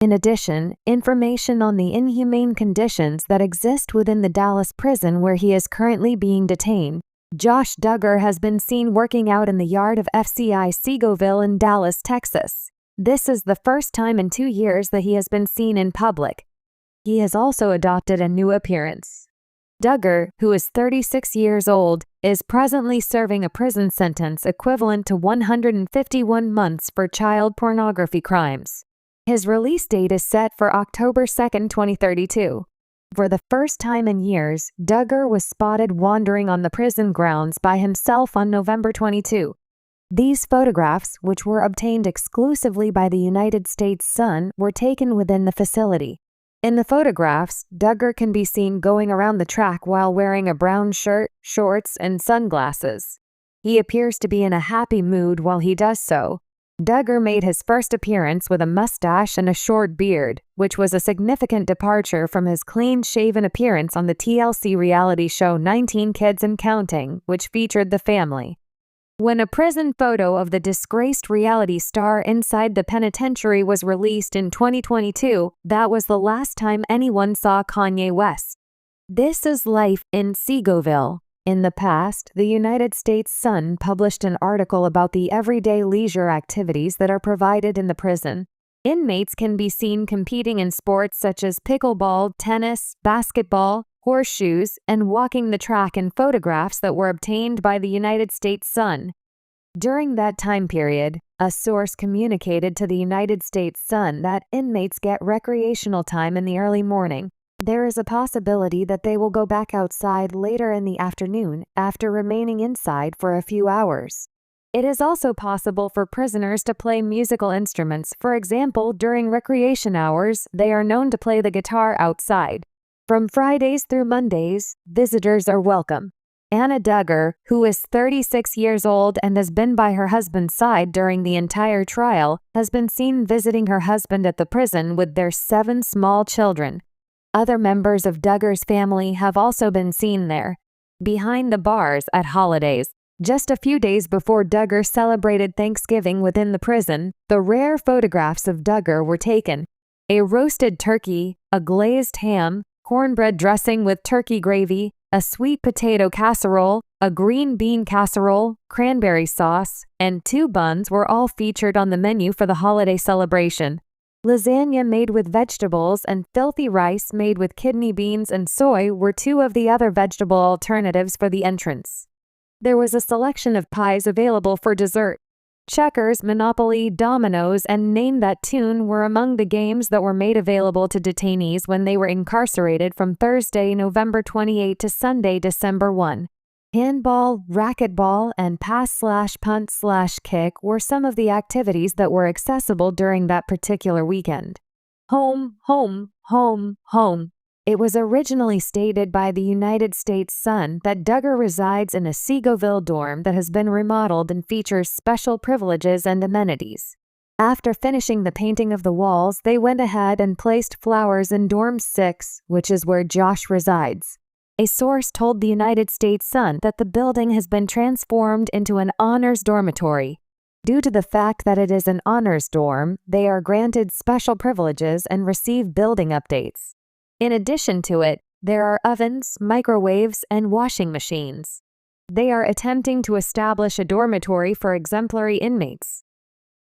In addition, information on the inhumane conditions that exist within the Dallas prison where he is currently being detained. Josh Duggar has been seen working out in the yard of FCI Seagoville in Dallas, Texas. This is the first time in 2 years that he has been seen in public. He has also adopted a new appearance. Duggar, who is 36 years old, is presently serving a prison sentence equivalent to 151 months for child pornography crimes. His release date is set for October 2, 2032. For the first time in years, Duggar was spotted wandering on the prison grounds by himself on November 22. These photographs, which were obtained exclusively by the United States Sun, were taken within the facility. In the photographs, Duggar can be seen going around the track while wearing a brown shirt, shorts, and sunglasses. He appears to be in a happy mood while he does so. Duggar made his first appearance with a mustache and a short beard, which was a significant departure from his clean-shaven appearance on the TLC reality show 19 Kids and Counting, which featured the family. When a prison photo of the disgraced reality star inside the penitentiary was released in 2022, that was the last time anyone saw Kanye West. This is life in Seagoville. In the past, the United States Sun published an article about the everyday leisure activities that are provided in the prison. Inmates can be seen competing in sports such as pickleball, tennis, basketball, horseshoes, and walking the track in photographs that were obtained by the United States Sun. During that time period, a source communicated to the United States Sun that inmates get recreational time in the early morning. There is a possibility that they will go back outside later in the afternoon after remaining inside for a few hours. It is also possible for prisoners to play musical instruments. For example, during recreation hours, they are known to play the guitar outside. From Fridays through Mondays, visitors are welcome. Anna Duggar, who is 36 years old and has been by her husband's side during the entire trial, has been seen visiting her husband at the prison with their 7 small children. Other members of Duggar's family have also been seen there, behind the bars at holidays. Just a few days before Duggar celebrated Thanksgiving within the prison, the rare photographs of Duggar were taken. A roasted turkey, a glazed ham, cornbread dressing with turkey gravy, a sweet potato casserole, a green bean casserole, cranberry sauce, and 2 buns were all featured on the menu for the holiday celebration. Lasagna made with vegetables and filthy rice made with kidney beans and soy were 2 of the other vegetable alternatives for the entrance. There was a selection of pies available for dessert. Checkers, Monopoly, Dominoes, and Name That Tune were among the games that were made available to detainees when they were incarcerated from Thursday, November 28 to Sunday, December 1. Handball, racquetball, and pass/punt/kick were some of the activities that were accessible during that particular weekend. Home, home, home, home. It was originally stated by the United States Sun that Duggar resides in a Seagoville dorm that has been remodeled and features special privileges and amenities. After finishing the painting of the walls, they went ahead and placed flowers in Dorm 6, which is where Josh resides. A source told the United States Sun that the building has been transformed into an honors dormitory. Due to the fact that it is an honors dorm, they are granted special privileges and receive building updates. In addition to it, there are ovens, microwaves, and washing machines. They are attempting to establish a dormitory for exemplary inmates.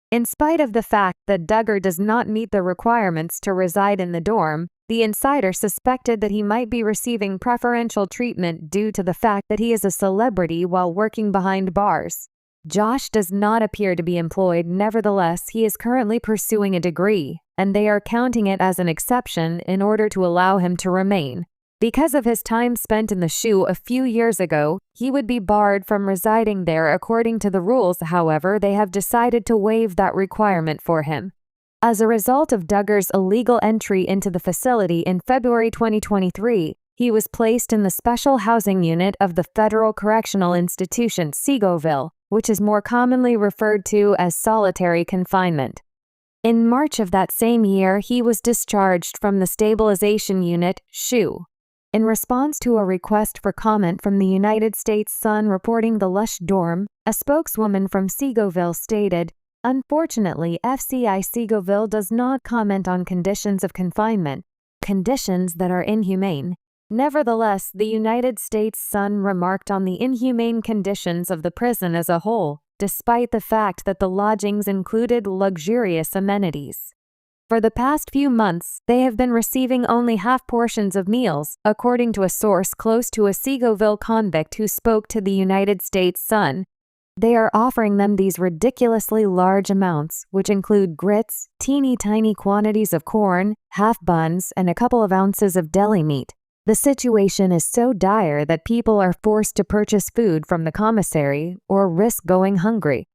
In spite of the fact that Duggar does not meet the requirements to reside in the dorm, the insider suspected that he might be receiving preferential treatment due to the fact that he is a celebrity while working behind bars. Josh does not appear to be employed. Nevertheless, he is currently pursuing a degree, and they are counting it as an exception in order to allow him to remain. Because of his time spent in the SHU a few years ago, he would be barred from residing there according to the rules. However, they have decided to waive that requirement for him. As a result of Duggar's illegal entry into the facility in February 2023, he was placed in the Special Housing Unit of the Federal Correctional Institution Seagoville, which is more commonly referred to as solitary confinement. In March of that same year, he was discharged from the Stabilization Unit, SHU. In response to a request for comment from the United States Sun reporting the lush dorm, a spokeswoman from Seagoville stated, Unfortunately, FCI Seagoville does not comment on conditions of confinement, conditions that are inhumane. Nevertheless, the United States Sun remarked on the inhumane conditions of the prison as a whole, despite the fact that the lodgings included luxurious amenities. For the past few months, they have been receiving only half portions of meals, according to a source close to a Seagoville convict who spoke to the United States Sun. They are offering them these ridiculously large amounts, which include grits, teeny-tiny quantities of corn, half buns, and a couple of ounces of deli meat. The situation is so dire that people are forced to purchase food from the commissary or risk going hungry.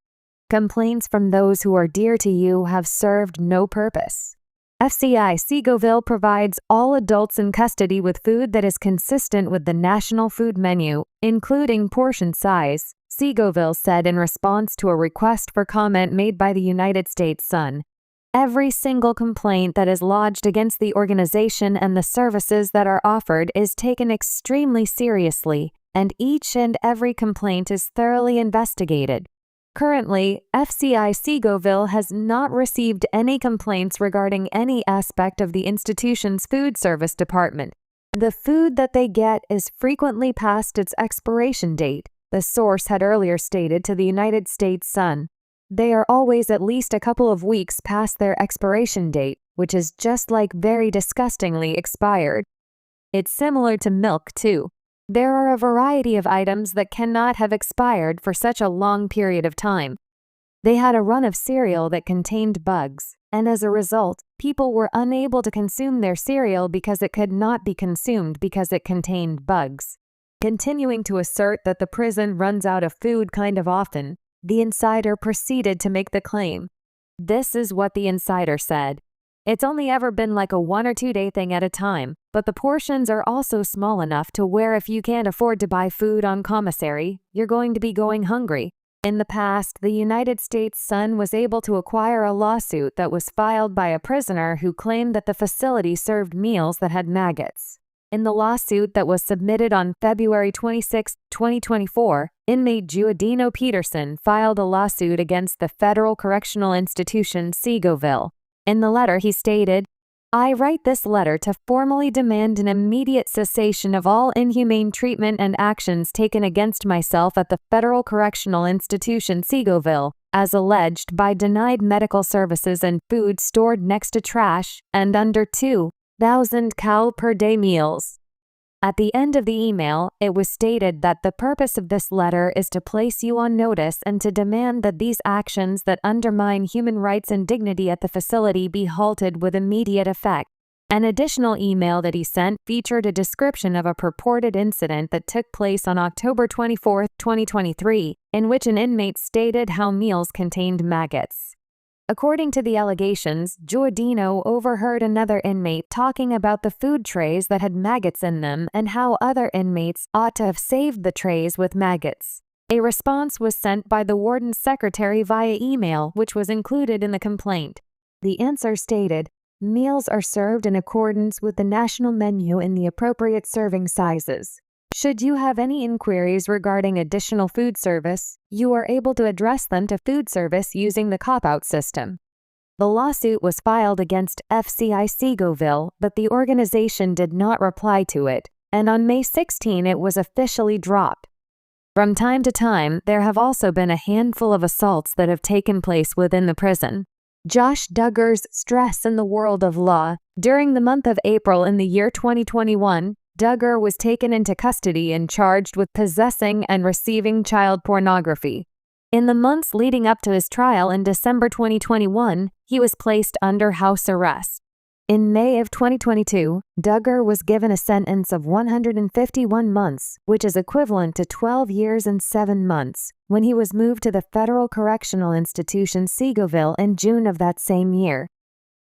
Complaints from those who are dear to you have served no purpose. FCI Seagoville provides all adults in custody with food that is consistent with the national food menu, including portion size, Seagoville said in response to a request for comment made by the United States Sun. Every single complaint that is lodged against the organization and the services that are offered is taken extremely seriously, and each and every complaint is thoroughly investigated. Currently, FCI Seagoville has not received any complaints regarding any aspect of the institution's food service department. The food that they get is frequently past its expiration date, the source had earlier stated to the United States Sun. They are always at least a couple of weeks past their expiration date, which is just like very disgustingly expired. It's similar to milk, too. There are a variety of items that cannot have expired for such a long period of time. They had a run of cereal that contained bugs, and as a result, people were unable to consume their cereal because it could not be consumed because it contained bugs. Continuing to assert that the prison runs out of food kind of often, the insider proceeded to make the claim. This is what the insider said. It's only ever been like a 1 or 2 day thing at a time, but the portions are also small enough to where if you can't afford to buy food on commissary, you're going to be going hungry. In the past, the United States Sun was able to acquire a lawsuit that was filed by a prisoner who claimed that the facility served meals that had maggots. In the lawsuit that was submitted on February 26, 2024, inmate Giordino Peterson filed a lawsuit against the Federal Correctional Institution Seagoville. In the letter, he stated, "I write this letter to formally demand an immediate cessation of all inhumane treatment and actions taken against myself at the Federal Correctional Institution Seagoville, as alleged by denied medical services and food stored next to trash and under 2,000 cal per day meals." At the end of the email, it was stated that the purpose of this letter is to place you on notice and to demand that these actions that undermine human rights and dignity at the facility be halted with immediate effect. An additional email that he sent featured a description of a purported incident that took place on October 24, 2023, in which an inmate stated how meals contained maggots. According to the allegations, Giordino overheard another inmate talking about the food trays that had maggots in them and how other inmates ought to have saved the trays with maggots. A response was sent by the warden's secretary via email, which was included in the complaint. The answer stated, "Meals are served in accordance with the national menu in the appropriate serving sizes. Should you have any inquiries regarding additional food service, you are able to address them to food service using the cop-out system." The lawsuit was filed against FCI Seagoville, but the organization did not reply to it, and on May 16 it was officially dropped. From time to time, there have also been a handful of assaults that have taken place within the prison. Josh Duggar's Stress in the World of Law. During the month of April in the year 2021, Duggar was taken into custody and charged with possessing and receiving child pornography. In the months leading up to his trial in December 2021, he was placed under house arrest. In May of 2022, Duggar was given a sentence of 151 months, which is equivalent to 12 years and 7 months, when he was moved to the Federal Correctional Institution Seagoville in June of that same year.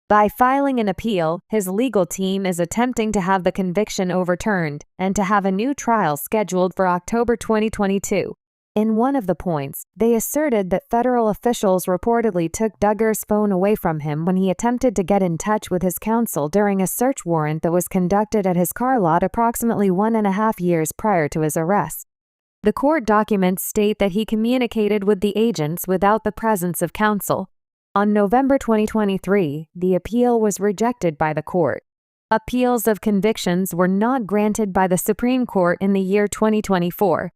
By filing an appeal, his legal team is attempting to have the conviction overturned and to have a new trial scheduled for October 2022. In one of the points, they asserted that federal officials reportedly took Duggar's phone away from him when he attempted to get in touch with his counsel during a search warrant that was conducted at his car lot approximately 1.5 years prior to his arrest. The court documents state that he communicated with the agents without the presence of counsel. On November 2023, the appeal was rejected by the court. Appeals of convictions were not granted by the Supreme Court in the year 2024,